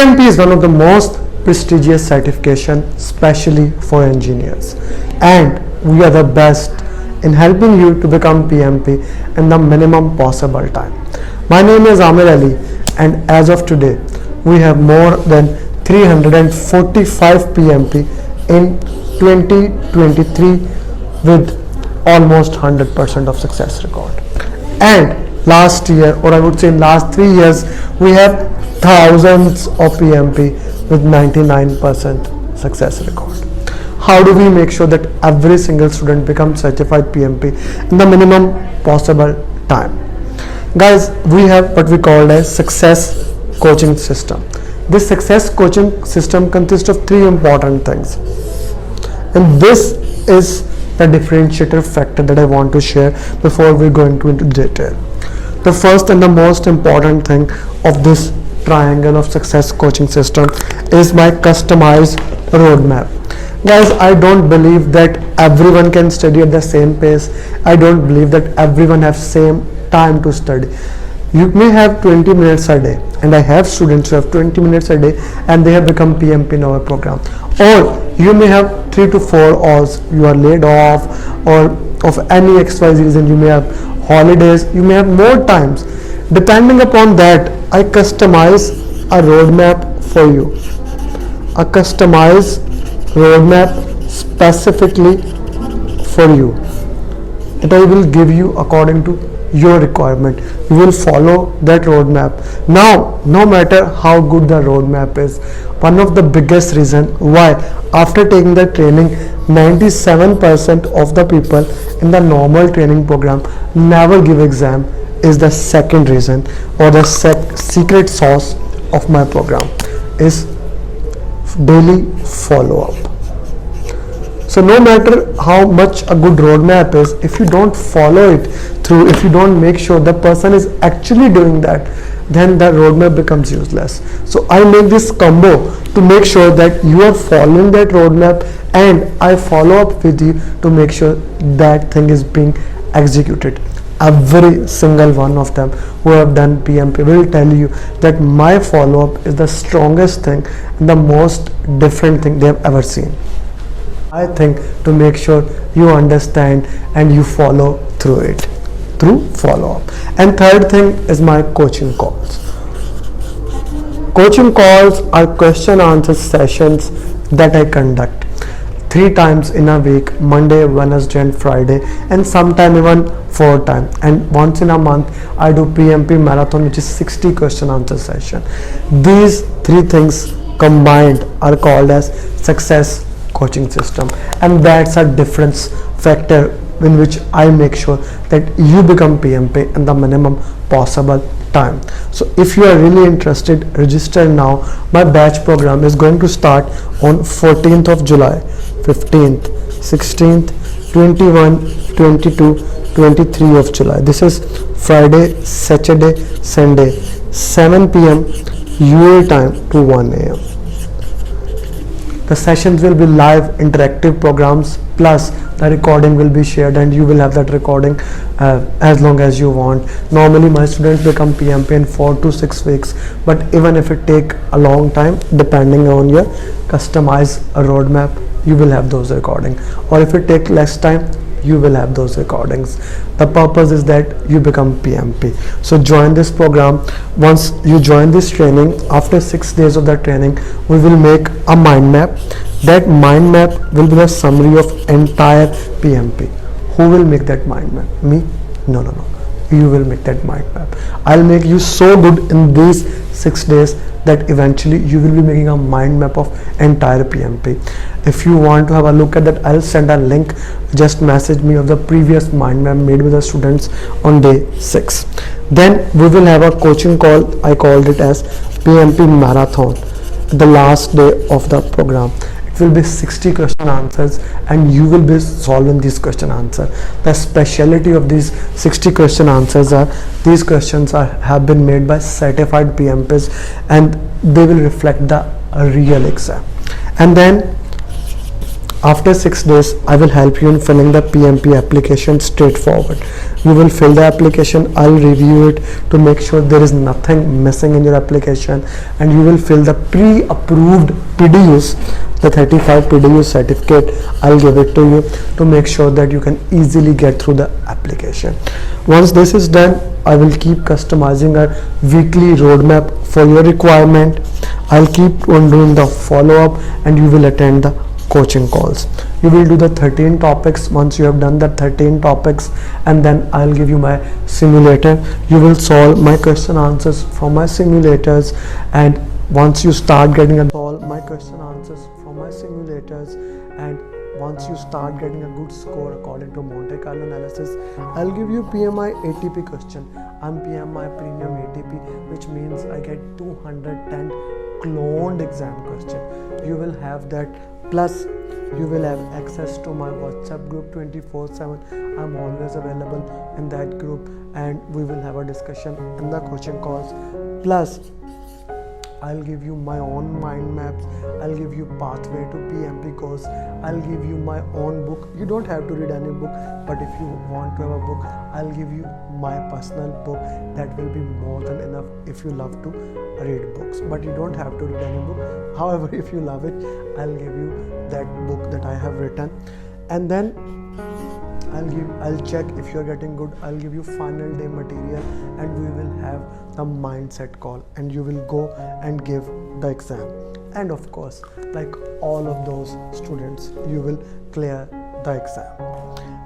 PMP is one of the most prestigious certification, especially for engineers, and we are the best in helping you to become PMP in the minimum possible time. My name is Amer Ali, and as of today, we have more than 345 PMP in 2023 with almost 100% of success record. And last year, or I would say in last 3 years, we have thousands of PMP with 99% success record. How do we make sure that every single student becomes certified PMP in the minimum possible time? Guys, we have what we call as success coaching system. This success coaching system consists of three important things, and this is the differentiator factor that I want to share before we go into detail. The first and the most important thing of this triangle of success coaching system is my customized roadmap. Guys, I don't believe that everyone can study at the same pace. I don't believe that everyone has same time to study. You may have 20 minutes a day, and I have students who have 20 minutes a day and they have become PMP in our program. Or you may have 3 to 4 hours, you are laid off, or of any XYZ reason, you may have holidays, you may have more times. Depending upon that, I customize a roadmap for you. A customized roadmap specifically for you that I will give you according to your requirement. You will follow that roadmap. Now, no matter how good the roadmap is, one of the biggest reason why after taking the training 97% of the people in the normal training program never give exam is the second reason, or the secret sauce of my program is daily follow-up. So no matter how much a good roadmap is, if you don't follow it through, if you don't make sure the person is actually doing that, then the roadmap becomes useless. So I make this combo to make sure that you are following that roadmap, and I follow up with you to make sure that thing is being executed. Every single one of them who have done PMP will tell you that my follow-up is the strongest thing and the most different thing they have ever seen. I think to make sure you understand and you follow through it, through follow-up. And third thing is my coaching calls. Coaching calls are question answer sessions that I conduct 3 times in a week, Monday, Wednesday and Friday, and sometime even 4 times. And once in a month I do PMP marathon, which is 60 question answer session. These 3 things combined are called as success coaching system, and that's a difference factor in which I make sure that you become PMP in the minimum possible time. So if you are really interested, register now. My batch program is going to start on 14th of July, 15th, 16th, 21, 22, 23 of July. This is Friday, Saturday, Sunday, 7 p.m. UA time to 1 a.m. The sessions will be live interactive programs, plus the recording will be shared, and you will have that recording as long as you want. Normally my students become PMP in 4 to 6 weeks, but even if it take a long time, depending on your customized roadmap, you will have those recording. Or if it take less time, you will have those recordings. The purpose is that you become PMP. So join this program. Once you join this training, after 6 days of that training, we will make a mind map. That mind map will be the summary of entire PMP. Who will make that mind map? Me? No. You will make that mind map. I'll make you so good in these 6 days that eventually you will be making a mind map of entire PMP. If you want to have a look at that, I'll send a link. Just message me of the previous mind map made with the students on day 6. Then we will have a coaching call. I called it as PMP marathon, the last day of the program. It will be 60 question answers, and you will be solving these question answers. The speciality of these 60 question answers are these questions have been made by certified PMPs, and they will reflect the real exam. And then After 6 days, I will help you in filling the PMP application straightforward. You will fill the application, I'll review it to make sure there is nothing missing in your application, and you will fill the pre-approved PDUs, the 35 PDU certificate. I'll give it to you to make sure that you can easily get through the application. Once this is done, I will keep customizing a weekly roadmap for your requirement. I'll keep on doing the follow-up, and you will attend the coaching calls. You will do the 13 topics. Once you have done the 13 topics, and then I'll give you my simulator. You will solve my question answers from my simulators, and once you start getting a solve my question answers from my simulators, and once you start getting a good score according to Monte Carlo analysis, I'll give you PMI ATP question. I'm PMI Premium ATP, which means I get 210 cloned exam question. You will have that, plus you will have access to my WhatsApp group 24/7. I'm always available in that group, and we will have a discussion in the coaching calls. Plus I'll give you my own mind maps, I'll give you pathway to PMP course, I'll give you my own book. You don't have to read any book, but if you want to have a book, I'll give you my personal book. That will be more than enough if you love to read books, but you don't have to read any book. However, if you love it, I'll give you that book that I have written, and then I'll check if you're getting good. I'll give you final day material, and we will have the mindset call, and you will go and give the exam. And of course, like all of those students, you will clear the exam.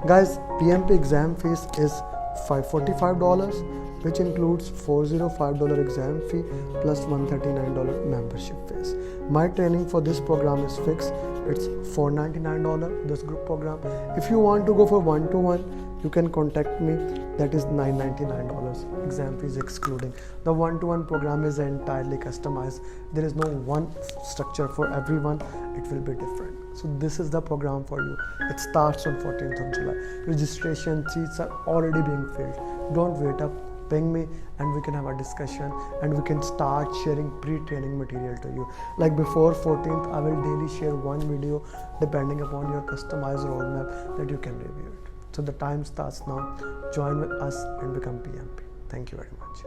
Guys, PMP exam fees is $545, which includes $405 exam fee plus $139 membership fees. My training for this program is fixed. It's $499, this group program. If you want to go for one-to-one, you can contact me. That is $999, exam fees excluding. The one-to-one program is entirely customized. There is no one structure for everyone. It will be different. So this is the program for you. It starts on 14th of July. Registration seats are already being filled. Don't wait up. Ping me, and we can have a discussion, and we can start sharing pre-training material to you. Like before 14th, I will daily share one video depending upon your customized roadmap that you can review it. So the time starts now. Join with us and become PMP. Thank you very much.